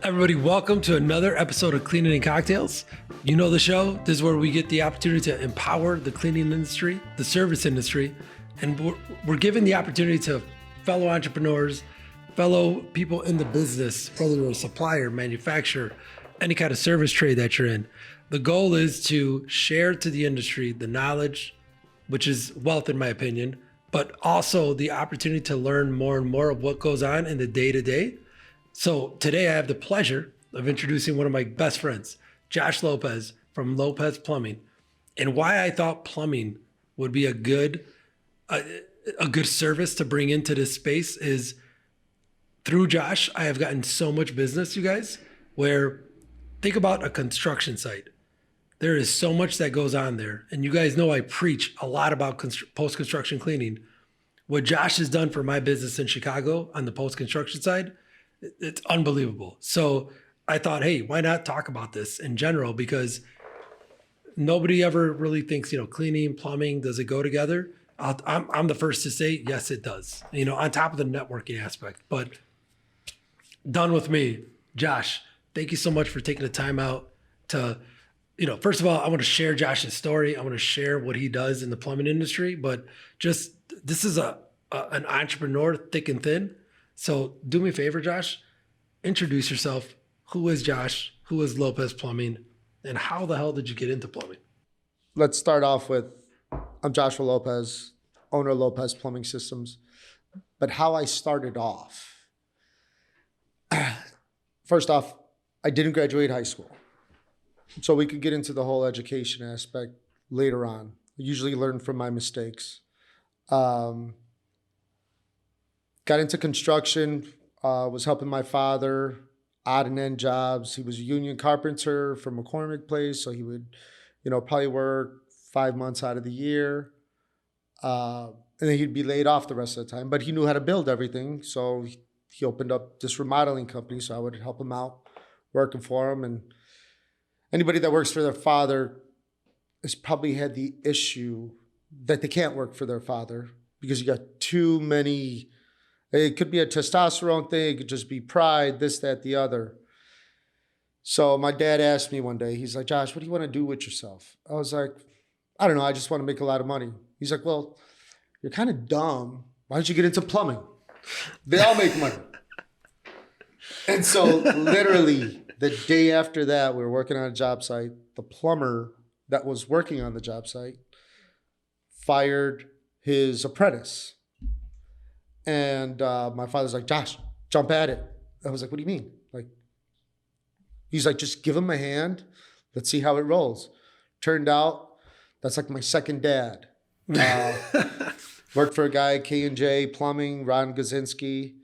Everybody, welcome to another episode of Cleaning and Cocktails. You know the show. This is where we get the opportunity to empower the cleaning industry, the service industry, and we're given the opportunity to fellow entrepreneurs, fellow people in the business, whether you're a supplier, manufacturer, any kind of service trade that you're in. The goal is to share to the industry the knowledge, which is wealth in my opinion, but also the opportunity to learn more and more of what goes on in the day-to-day. So today I have the pleasure of introducing one of my best friends, Josh Lopez from Lopez Plumbing. And why I thought plumbing would be a good service to bring into this space is through Josh, I have gotten so much business, you guys, where think about a construction site. There is so much that goes on there. And you guys know I preach a lot about post-construction cleaning. What Josh has done for my business in Chicago on the post-construction side, it's unbelievable. So I thought, hey, why not talk about this in general? Because nobody ever really thinks, cleaning, plumbing, does it go together? I'm the first to say, yes, it does. On top of the networking aspect. But done with me. Josh, thank you so much for taking the time out to, first of all, I want to share Josh's story. I want to share what he does in the plumbing industry. But just this is an entrepreneur, thick and thin. So do me a favor, Josh, introduce yourself. Who is Josh? Who is Lopez Plumbing? And how the hell did you get into plumbing? Let's start off with, I'm Joshua Lopez, owner of Lopez Plumbing Systems. But how I started off, first off, I didn't graduate high school. So we could get into the whole education aspect later on. I usually learn from my mistakes. Got into construction, was helping my father, odd and end jobs. He was a union carpenter for McCormick Place, so he would, probably work 5 months out of the year. And then he'd be laid off the rest of the time. But he knew how to build everything, so he opened up this remodeling company, so I would help him out, working for him. And anybody that works for their father has probably had the issue that they can't work for their father because you got too many. It could be a testosterone thing. It could just be pride, this, that, the other. So my dad asked me one day, he's like, Josh, what do you want to do with yourself? I was like, I don't know. I just want to make a lot of money. He's like, well, you're kind of dumb. Why don't you get into plumbing? They all make money. And so literally the day after that, we were working on a job site. The plumber that was working on the job site fired his apprentice. And my father's like, Josh, jump at it. I was like, what do you mean? He's like, just give him a hand. Let's see how it rolls. Turned out, that's like my second dad. Worked for a guy, K&J Plumbing, Ron Gazinski.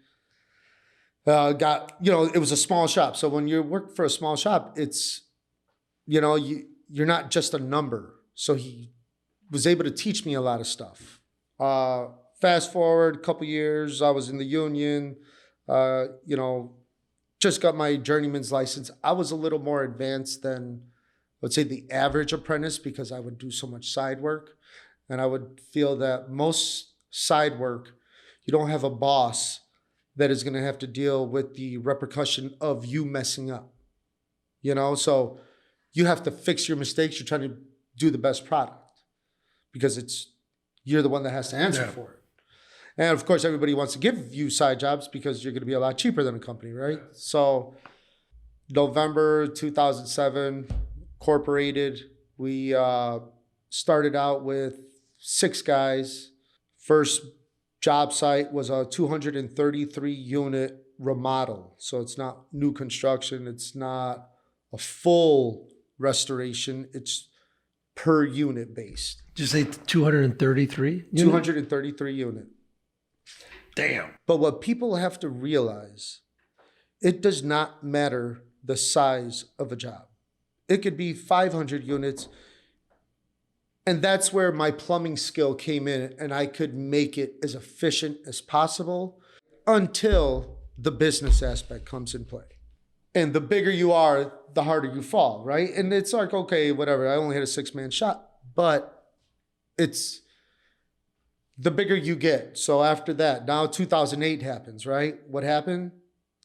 It was a small shop. So when you work for a small shop, it's, you're not just a number. So he was able to teach me a lot of stuff. Fast forward a couple years, I was in the union, just got my journeyman's license. I was a little more advanced than, let's say, the average apprentice because I would do so much side work. And I would feel that most side work, you don't have a boss that is going to have to deal with the repercussion of you messing up. So you have to fix your mistakes. You're trying to do the best product because you're the one that has to answer for it. And of course, everybody wants to give you side jobs because you're going to be a lot cheaper than a company, right? So November 2007, incorporated. We started out with 6 guys. First job site was a 233 unit remodel. So it's not new construction. It's not a full restoration. It's per unit based. Did you say 233? 233 unit. Damn. But what people have to realize, it does not matter the size of a job. It could be 500 units. And that's where my plumbing skill came in, and I could make it as efficient as possible until the business aspect comes in play. And the bigger you are, the harder you fall, right? And it's like, okay, whatever. I only had a 6-man shop, but it's the bigger you get. So after that, now 2008 happens, right? What happened?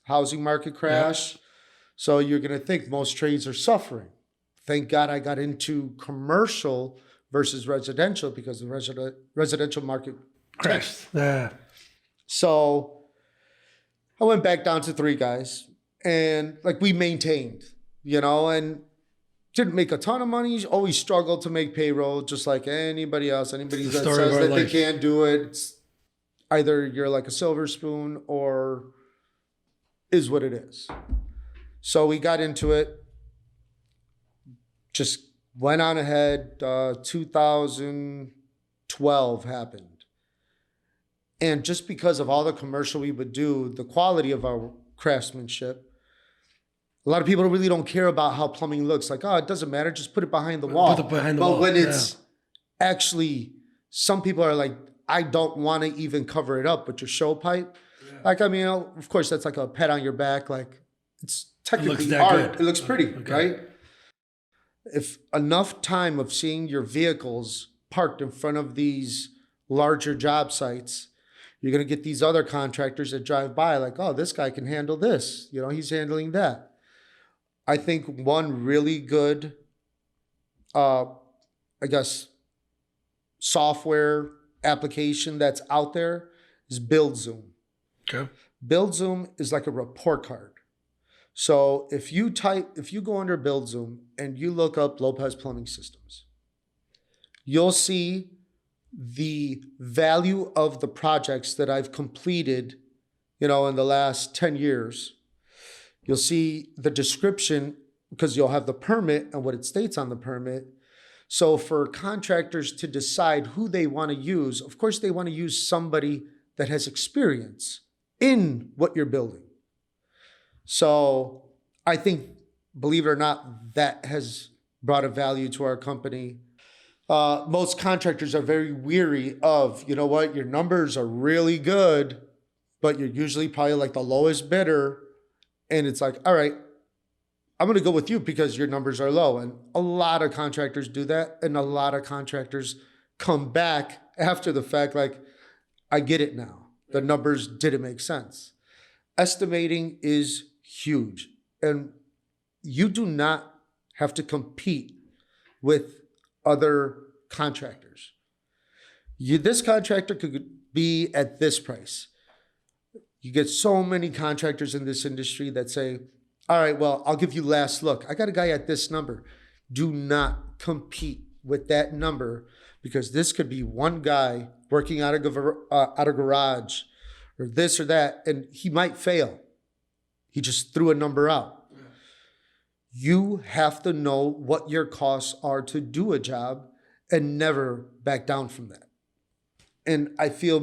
Housing market crash. So you're going to think most trades are suffering. Thank God I got into commercial versus residential because the residential market tanked. Crashed. Yeah. So I went back down to 3 guys and like we maintained, and didn't make a ton of money, always struggled to make payroll just like anybody else. Anybody It's the that story of says our that they life. can't do it, it's either you're like a silver spoon or is what it is. So we got into it, just went on ahead. 2012 happened. And just because of all the commercial we would do, the quality of our craftsmanship, a lot of people really don't care about how plumbing looks. Like, oh, it doesn't matter. Just put it behind the wall. Put it behind the but wall. when Yeah. it's actually, some people are like, I don't want to even cover it up, but your show pipe. Yeah. Like, I mean, of course, that's like a pat on your back. Like, it's technically that art. good. It looks pretty, Okay. right? If enough time of seeing your vehicles parked in front of these larger job sites, you're going to get these other contractors that drive by like, oh, this guy can handle this. He's handling that. I think one really good, I guess, software application that's out there is BuildZoom. Okay. BuildZoom is like a report card. So if you go under BuildZoom and you look up Lopez Plumbing Systems, you'll see the value of the projects that I've completed, in the last 10 years. You'll see the description because you'll have the permit and what it states on the permit. So for contractors to decide who they want to use, of course, they want to use somebody that has experience in what you're building. So I think, believe it or not, that has brought a value to our company. Most contractors are very weary of, your numbers are really good, but you're usually probably like the lowest bidder. And it's like, all right, I'm going to go with you because your numbers are low. And a lot of contractors do that. And a lot of contractors come back after the fact, like, I get it now. The numbers didn't make sense. Estimating is huge. And you do not have to compete with other contractors. This contractor could be at this price. You get so many contractors in this industry that say, all right, well, I'll give you last look. I got a guy at this number. Do not compete with that number because this could be one guy working out of garage or this or that, and he might fail. He just threw a number out. Yeah. You have to know what your costs are to do a job and never back down from that. And I feel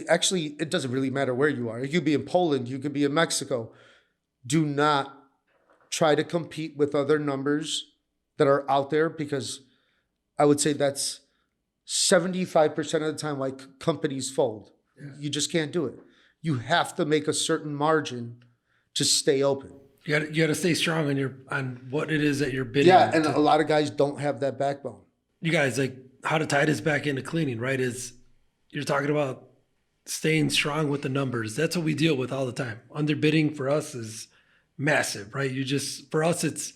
actually, it doesn't really matter where you are. You could be in Poland, you could be in Mexico. Do not try to compete with other numbers that are out there because I would say that's 75% of the time why companies fold. Yeah. You just can't do it. You have to make a certain margin to stay open. You got to stay strong on what it is that you're bidding. Yeah, and a lot of guys don't have that backbone. You guys, like, how to tie this back into cleaning, right? You're talking about staying strong with the numbers. That's what we deal with all the time. Underbidding for us is massive, right? For us, it's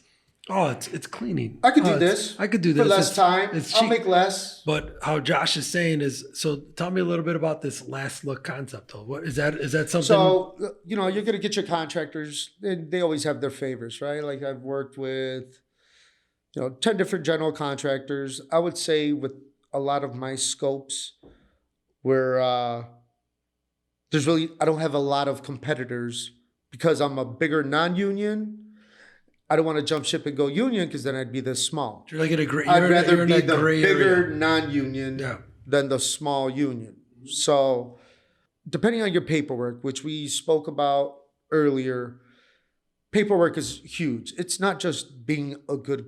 cleaning. I could do this. I could do this for less time. I'll make less. But how Josh is saying is, so tell me a little bit about this last look concept. Though, what is that? Is that something? So you're going to get your contractors, and they always have their favorites, right? Like I've worked with, 10 different general contractors. I would say with a lot of my scopes, where I don't have a lot of competitors because I'm a bigger non-union. I don't want to jump ship and go union because then I'd be this small. You're like I'd rather be the bigger non-union than the small union. So depending on your paperwork, which we spoke about earlier, paperwork is huge. It's not just being a good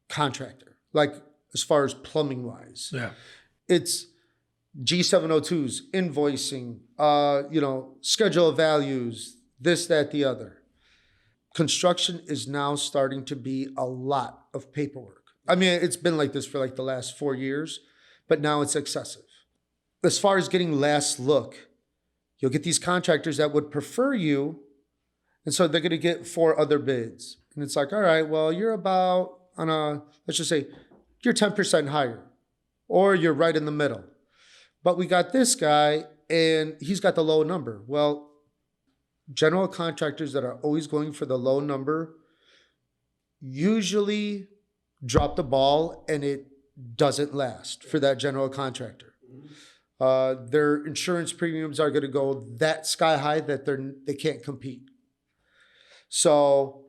contractor, like as far as plumbing wise. Yeah. It's G702s, invoicing, schedule of values, this, that, the other. Construction is now starting to be a lot of paperwork. I mean, it's been like this for like the last 4 years, but now it's excessive. As far as getting last look, you'll get these contractors that would prefer you And so they're going to get 4 other bids. And it's like, all right, well, you're about on a, let's just say you're 10% higher or you're right in the middle. But we got this guy and he's got the low number. Well, general contractors that are always going for the low number usually drop the ball and it doesn't last for that general contractor. Their insurance premiums are going to go that sky high that they can't compete. So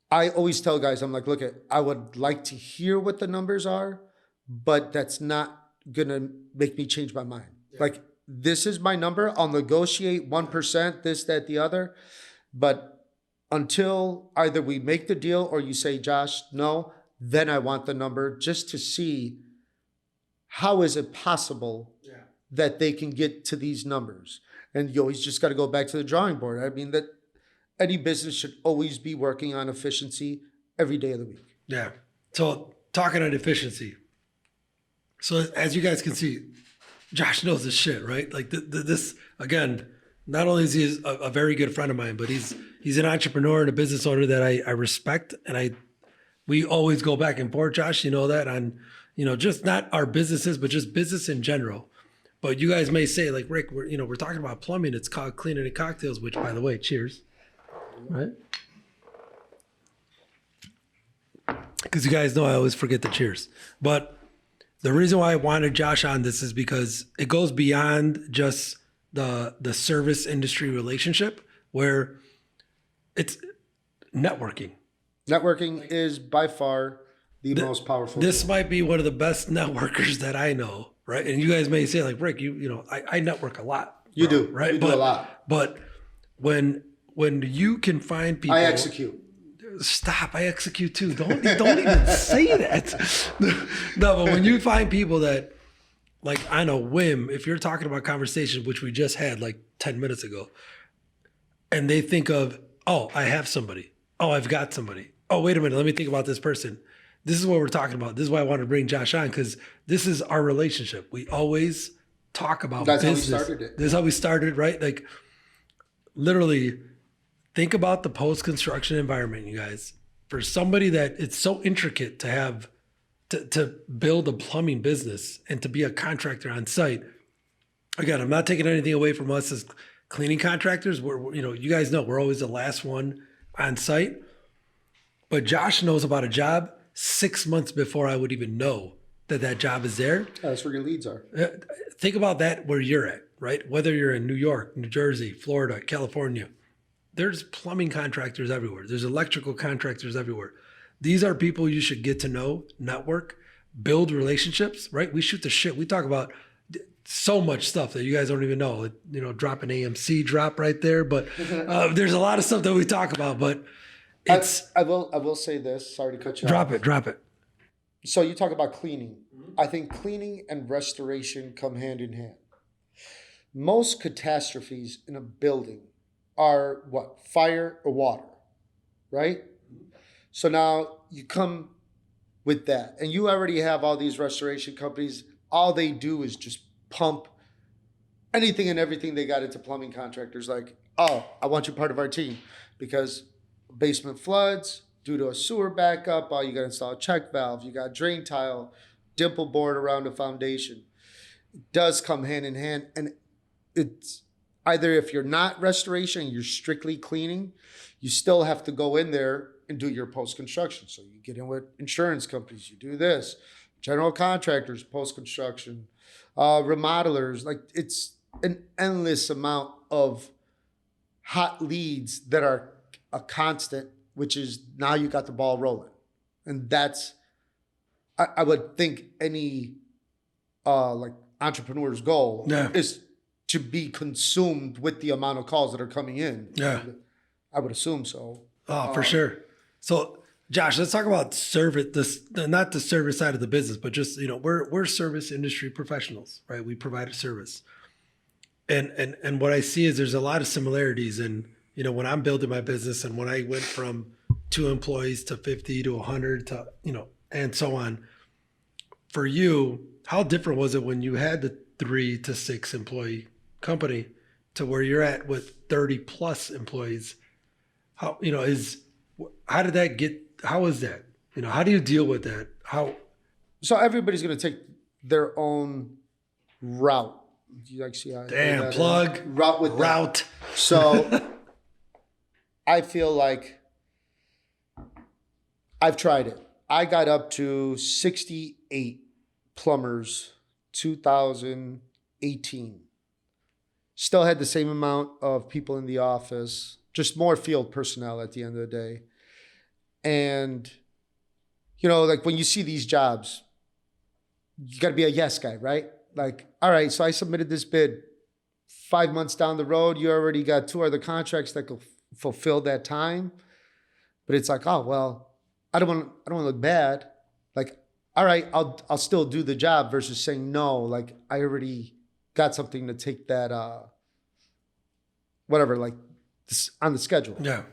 I always tell guys, I'm like, look, I would like to hear what the numbers are, but that's not going to make me change my mind. Yeah. Like, this is my number. I'll negotiate 1%, this, that, the other. But until either we make the deal or you say, Josh, no, then I want the number just to see how is it possible that they can get to these numbers. And you always just got to go back to the drawing board. I mean, that any business should always be working on efficiency every day of the week. Yeah. So talking on efficiency. So as you guys can see, Josh knows this shit, right? Like this, again, not only is he a very good friend of mine, but he's an entrepreneur and a business owner that I respect. And we always go back and forth, Josh, you know that, on, just not our businesses, but just business in general. But you guys may say, like, Rick, we're talking about plumbing. It's called Cleaning and Cocktails, which, by the way, cheers. Right? Because you guys know I always forget the cheers. But the reason why I wanted Josh on this is because it goes beyond just the service industry relationship, where it's networking. Networking is by far the most powerful. This might be one of the best networkers that I know, right? And you guys may say, like, Rick, I network a lot. You do, right? You do a lot. But when you can find people, I execute. Stop! I execute too. Don't even say that. No, but when you find people that, like, on a whim, if you're talking about conversations, which we just had like 10 minutes ago, and they think of, oh, I have somebody. Oh, I've got somebody. Oh, wait a minute. Let me think about this person. This is what we're talking about. This is why I wanted to bring Josh on, because this is our relationship. We always talk about business. How we started it. This is how we started, right? Like, literally, think about the post-construction environment, you guys. For somebody that it's so intricate to have to build a plumbing business and to be a contractor on site. Again, I'm not taking anything away from us as cleaning contractors. We're you guys know we're always the last one on site. But Josh knows about a job 6 months before I would even know that job is there. Oh, that's where your leads are. Think about that where you're at, right? Whether you're in New York, New Jersey, Florida, California, there's plumbing contractors everywhere. There's electrical contractors everywhere. These are people you should get to know, network, build relationships, right? We shoot the shit. We talk about so much stuff that you guys don't even know. Drop an AMC drop right there. But there's a lot of stuff that we talk about, but it's... I will say this. Sorry to cut you off. Drop it. So you talk about cleaning. I think cleaning and restoration come hand in hand. Most catastrophes in a building are what? Fire or water, right? So now you come with that, and you already have all these restoration companies. All they do is just pump anything and everything they got into plumbing contractors. Like, oh, I want you part of our team because basement floods due to a sewer backup. Oh, you got to install a check valve. You got drain tile, dimple board around the foundation. It does come hand in hand, and it's either if you're not restoration, you're strictly cleaning, you still have to go in there and do your post-construction. So you get in with insurance companies, you do this, general contractors, post-construction, remodelers. Like, it's an endless amount of hot leads that are a constant, which is now you got the ball rolling. And that's, I would think any like entrepreneur's goal is to be consumed with the amount of calls that are coming in. Yeah. I would assume so. Oh, for sure. So, Josh, let's talk about service. Not the service side of the business, but just we're service industry professionals, right? We provide a service, and what I see is there's a lot of similarities. And when I'm building my business, and when I went from 2 employees to 50 to 100 to and so on. For you, how different was it when you had the 3 to 6 employee company, to where you're at with 30 plus employees, how, how did that get, how is that? How do you deal with that? How? So everybody's going to take their own route. Do you like see how Damn, plug route with route. That? So I feel like I've tried it. I got up to 68 plumbers 2018. Still had the same amount of people in the office, just more field personnel at the end of the day. And, like when you see these jobs, you got to be a yes guy, right? Like, all right, so I submitted this bid. 5 months down the road, you already got 2 other contracts that could fulfill that time. But it's like, oh, well, I don't want to look bad. Like, all right, I'll still do the job versus saying no. Like, I already got something to take that, whatever, like this, on the schedule. Yeah.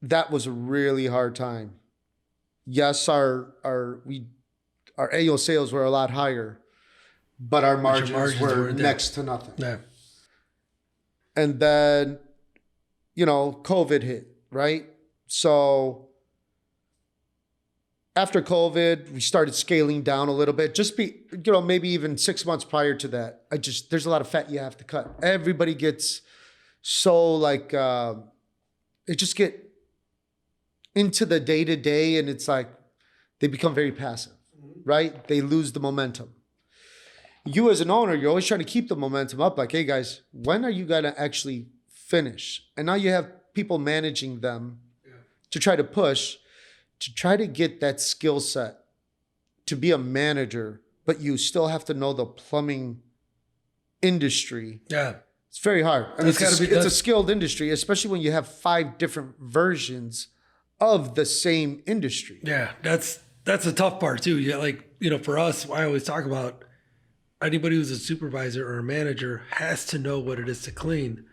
That was a really hard time. Yes, our annual sales were a lot higher, but our margins were next to nothing. Yeah. And then, COVID hit, right? So after COVID, we started scaling down a little bit. Maybe even 6 months prior to that, there's a lot of fat you have to cut. Everybody gets so like, they just get into the day to day, and it's like they become very passive, right? They lose the momentum. You as an owner, you're always trying to keep the momentum up. Like, hey guys, when are you gonna actually finish? And now you have people managing them to try to push, to try to get that skill set to be a manager, but you still have to know the plumbing industry. Yeah. It's very hard. I mean, it's a skilled industry, especially when you have 5 different versions of the same industry. Yeah, that's the tough part too. Yeah, like, for us, I always talk about anybody who's a supervisor or a manager has to know what it is to clean.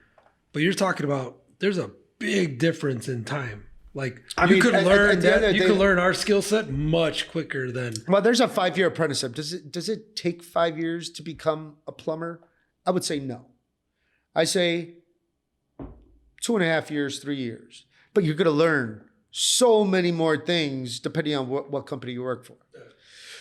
But you're talking about there's a big difference in time. Like, you could learn our skill set much quicker than. Well, there's a 5-year apprenticeship. Does it take 5 years to become a plumber? I would say no. I say 2.5 years, 3 years. But you're going to learn so many more things depending on what company you work for.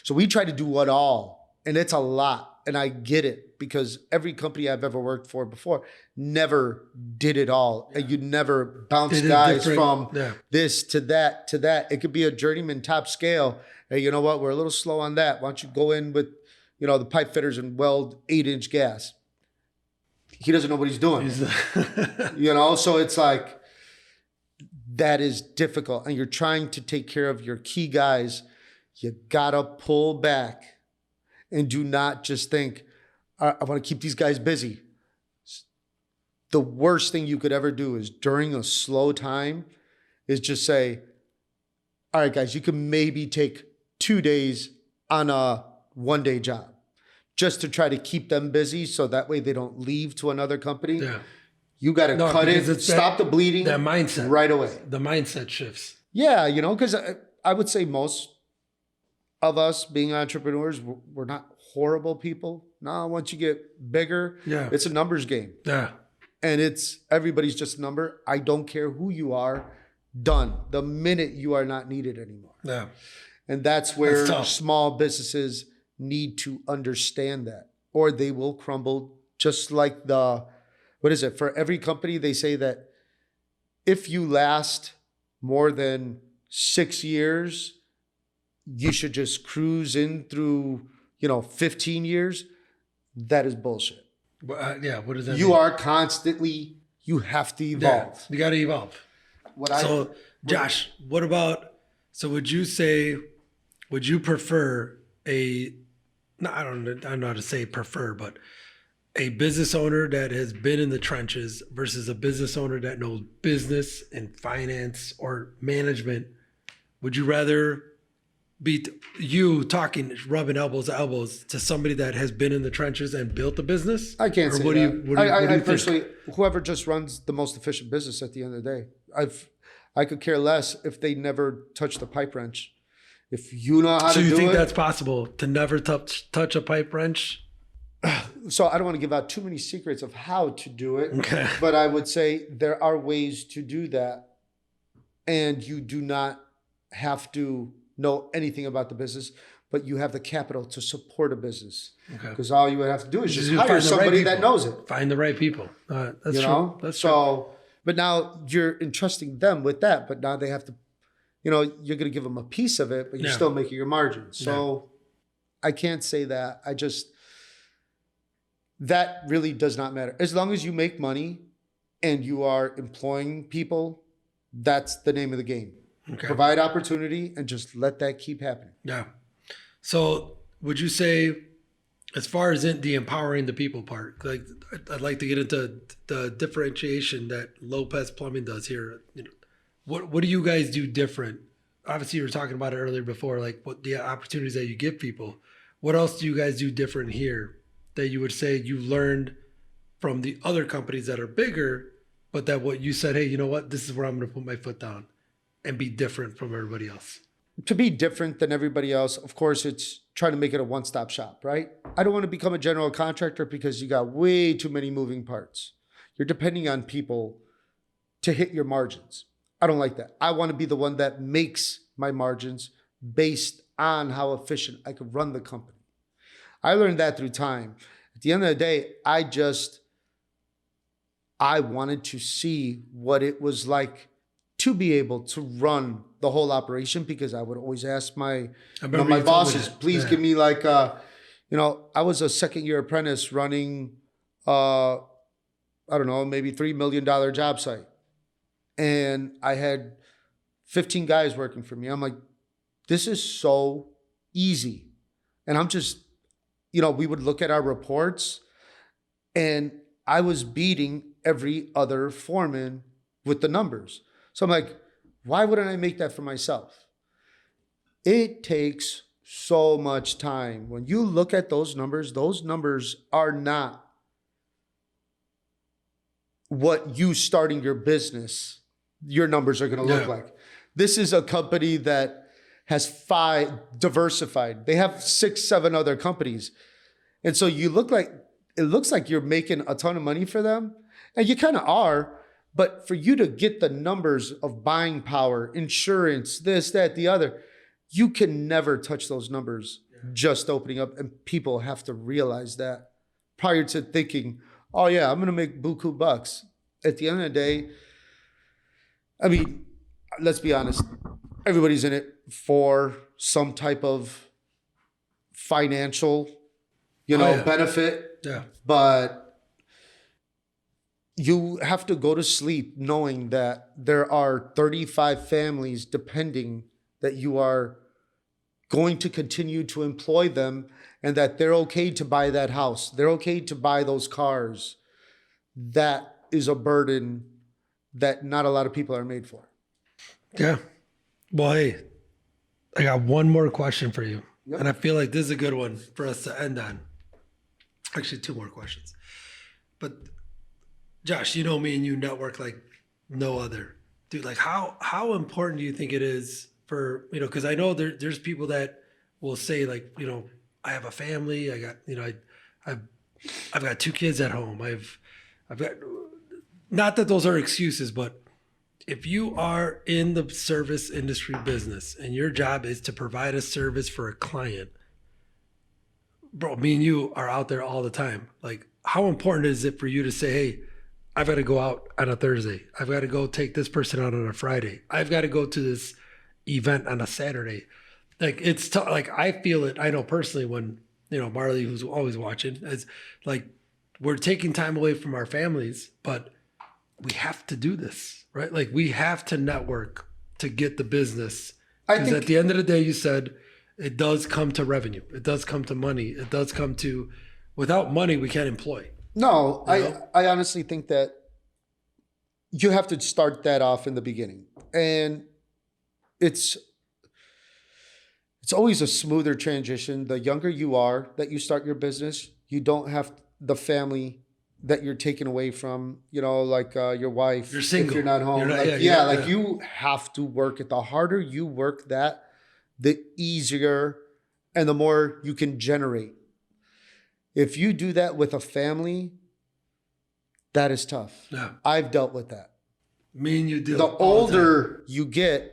So we try to do it all, and it's a lot. And I get it, because every company I've ever worked for before never did it all. Yeah. And you never bounce guys from this to that to that. It could be a journeyman top scale. Hey, you know what? We're a little slow on that. Why don't you go in with, the pipe fitters and weld 8-inch gas? He doesn't know what he's doing. So it's like, that is difficult. And you're trying to take care of your key guys. You gotta pull back and do not just think, I want to keep these guys busy. The worst thing you could ever do is during a slow time is just say, all right, guys, you can maybe take 2 days on a 1-day job just to try to keep them busy. So that way they don't leave to another company. Yeah. You got to cut it, stop the bleeding. That mindset. Right away. The mindset shifts. Yeah, because I would say most of us being entrepreneurs, we're not horrible people. No, once you get bigger, it's a numbers game. Yeah. And everybody's just a number. I don't care who you are, done. The minute you are not needed anymore. Yeah. And that's where small businesses need to understand that, or they will crumble. Just like for every company, they say that if you last more than 6 years, you should just cruise in through, 15 years. That is bullshit. What does that mean? You are constantly, you have to evolve. Yeah, you got to evolve. Josh, what about, would you prefer I don't know how to say prefer, but a business owner that has been in the trenches versus a business owner that knows business and finance or management? Would you rather be rubbing elbows to elbows to somebody that has been in the trenches and built a business? I can't say what that. Do you personally, whoever just runs the most efficient business at the end of the day, I could care less if they never touch the pipe wrench. If you know how to do it. So you think that's possible, to never touch a pipe wrench? So I don't want to give out too many secrets of how to do it, Okay. but I would say there are ways to do that, and you do not have to know anything about the business, but you have the capital to support a business. Okay. Because all you would have to do is just You hire find the right somebody that people. knows it. Find the right people. That's You true. know, That's true. so. But now you're entrusting them with that, but now they have to. You're going to give them a piece of it, but you're Yeah. still making your margin. So I can't say that. That really does not matter. As long as you make money and you are employing people, that's the name of the game. Okay. Provide opportunity and just let that keep happening. Yeah. So would you say, as far as the empowering the people part, like I'd like to get into the differentiation that Lopez Plumbing does here. What do you guys do different? Obviously, you were talking about it earlier before, like what the opportunities that you give people. What else do you guys do different here that you would say you learned from the other companies that are bigger, but that what you said, hey, you know what, this is where I'm going to put my foot down and be different from everybody else? To be different than everybody else, of course, it's trying to make it a one-stop shop, right? I don't want to become a general contractor because you got way too many moving parts. You're depending on people to hit your margins. I don't like that. I want to be the one that makes my margins based on how efficient I could run the company. I learned that through time. At the end of the day, I wanted to see what it was like to be able to run the whole operation, because I would always ask my bosses, please give me I was a second-year apprentice running, I don't know, maybe $3 million job site. And I had 15 guys working for me. I'm like, this is so easy. And I'm just, we would look at our reports and I was beating every other foreman with the numbers. So I'm like, why wouldn't I make that for myself? It takes so much time. When you look at those numbers are not what you starting your business, your numbers are going to look like. This is a company that has diversified. They have 6, 7 other companies. And so it looks like you're making a ton of money for them. And you kind of are, but for you to get the numbers of buying power, insurance, this, that, the other, you can never touch those numbers just opening up. And people have to realize that prior to thinking, oh yeah, I'm going to make buku bucks. At the end of the day, I mean, let's be honest. Everybody's in it for some type of financial, benefit. Yeah. But you have to go to sleep knowing that there are 35 families depending that you are going to continue to employ them, and that they're okay to buy that house. They're okay to buy those cars. That is a burden that not a lot of people are made for. Yeah. Well, hey, I got one more question for you. Yep. And I feel like this is a good one for us to end on. Actually, 2 more questions. But Josh, me and you network like no other. Dude, like how important do you think it is for, because I know there's people that will say like, I have a family, I got, I've got 2 kids at home. I've got, not that those are excuses, but if you are in the service industry business and your job is to provide a service for a client, bro, me and you are out there all the time. Like, how important is it for you to say, hey, I've got to go out on a Thursday. I've got to go take this person out on a Friday. I've got to go to this event on a Saturday. Like, it's like, I feel it. I know personally when, Marley, who's always watching, is like, we're taking time away from our families, but we have to do this, right? Like, we have to network to get the business. Because at the end of the day, you said it does come to revenue. It does come to money. It does come to, without money, we can't employ. No, I honestly think that you have to start that off in the beginning. And it's always a smoother transition. The younger you are that you start your business, you don't have the family that you're taken away from, like your wife. You're single. If you're not home. You have to work it. The harder you work that, the easier and the more you can generate. If you do that with a family, that is tough. Yeah. I've dealt with that. Me and you do. The older you get,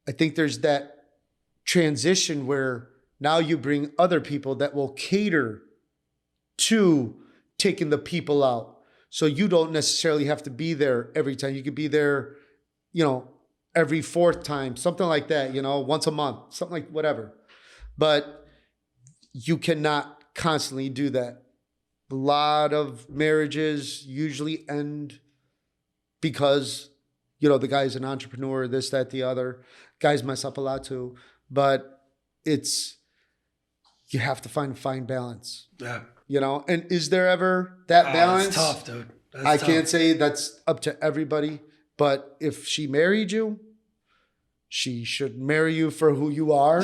I think there's that transition where now you bring other people that will cater to taking the people out. So you don't necessarily have to be there every time. You could be there, every fourth time, something like that, once a month, something like whatever. But you cannot constantly do that. A lot of marriages usually end because, the guy's an entrepreneur, this, that, the other. Guys mess up a lot too. But you have to find a fine balance. Yeah. And is there ever that balance? It's tough, dude. I can't say that's up to everybody. But if she married you, she should marry you for who you are,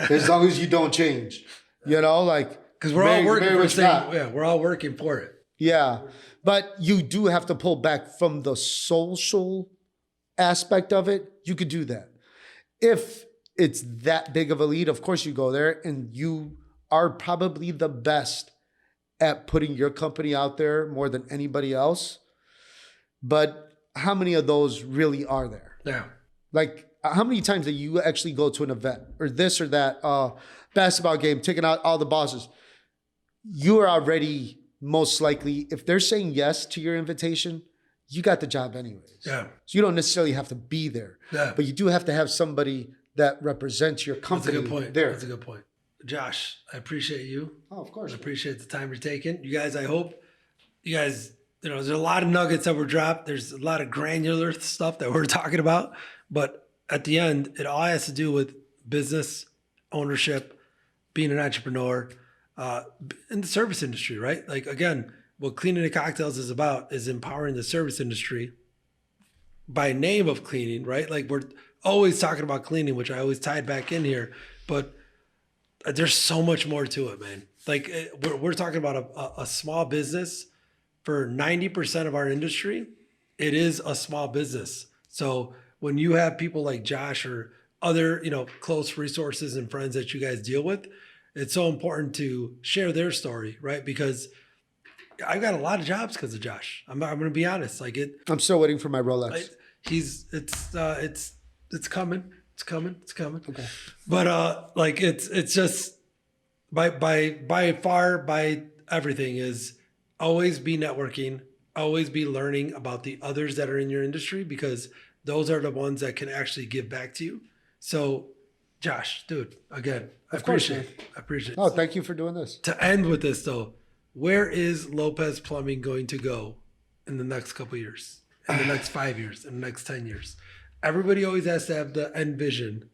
as long as you don't change. Because we're all working for we're all working for it. Yeah. But you do have to pull back from the social aspect of it. You could do that. If it's that big of a lead, of course you go there, and you are probably the best at putting your company out there more than anybody else. But how many of those really are there? Yeah. Like, how many times do you actually go to an event or this or that basketball game, taking out all the bosses? You are already most likely, if they're saying yes to your invitation, you got the job anyways. Yeah. So you don't necessarily have to be there. Yeah. But you do have to have somebody that represents your company. That's a good point. There. That's a good point. Josh, I appreciate you. Oh, of course. I appreciate the time you're taking. You guys, I hope you guys, there's a lot of nuggets that were dropped. There's a lot of granular stuff that we're talking about. But at the end, it all has to do with business, ownership, being an entrepreneur, in the service industry, right? Like, again, what Cleaning the Cocktails is about is empowering the service industry by name of cleaning, right? Like, we're always talking about cleaning, which I always tied back in here, but there's so much more to it, man. Like, we're talking about a small business. For 90% of our industry, it is a small business. So when you have people like Josh or other, close resources and friends that you guys deal with, it's so important to share their story, right? Because I've got a lot of jobs because of Josh. I'm going to be honest. Like, I'm still waiting for my Rolex. It's coming. It's coming. Okay. But it's just by far everything is always be networking, always be learning about the others that are in your industry, because those are the ones that can actually give back to you. So, Josh, dude, again, I appreciate it. Oh, thank you for doing this. To end with this though, where is Lopez Plumbing going to go in the next couple of years, in the next 5 years, in the next 10 years? Everybody always has to have the end vision.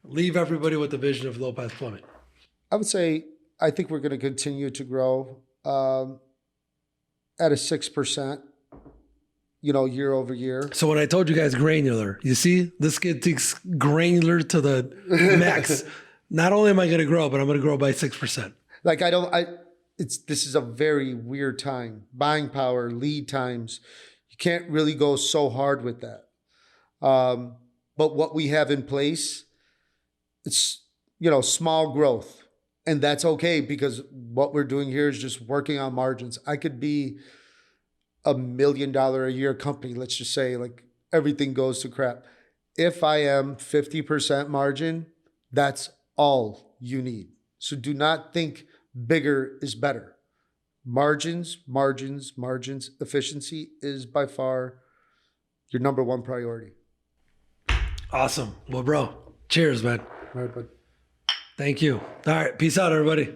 Leave everybody with the vision of Lopez Plumbing. I would say, I think we're going to continue to grow at a 6%, year over year. So when I told you guys granular, you see, this kid thinks granular to the max. Not only am I going to grow, but I'm going to grow by 6%. Like, this is a very weird time. Buying power, lead times. You can't really go so hard with that. But what we have in place, it's, small growth. And that's okay, because what we're doing here is just working on margins. I could be $1 million a year company. Let's just say, like, everything goes to crap. If I am 50% margin, that's all you need. So do not think bigger is better. Margins. Efficiency is by far your number one priority. Awesome. Well, bro, cheers, man. All right, bud. Thank you. All right. Peace out, everybody.